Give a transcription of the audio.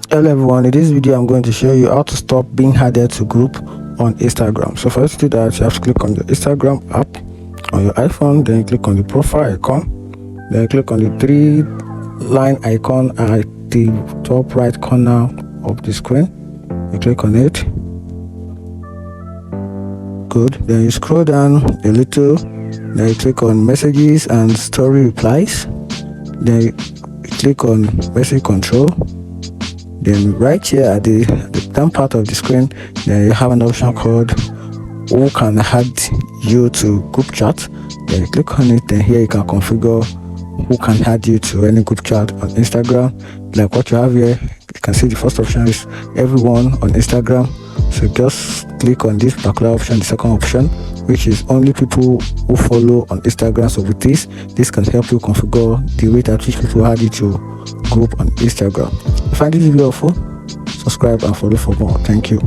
Hello everyone, in this video I'm going to show you how to stop being added to group on Instagram. So for you to do that, you have to click on the Instagram app on your iPhone, then you click on the profile icon, then you click on the 3-line icon at the top right corner of the screen. You click on it. Good. Then you scroll down a little, then you click on messages and story replies, then you click on message control. Then right here at the down part of the screen, then you have an option called who can add you to group chat. Then you click on it, then here you can configure who can add you to any group chat on Instagram. Like what you have here, you can see the first option is everyone on Instagram. So just click on this particular option, the second option, which is only people who follow on Instagram. So with this can help you configure the rate at which people add you to group on Instagram. If you find this video helpful, subscribe and follow for more. Thank you.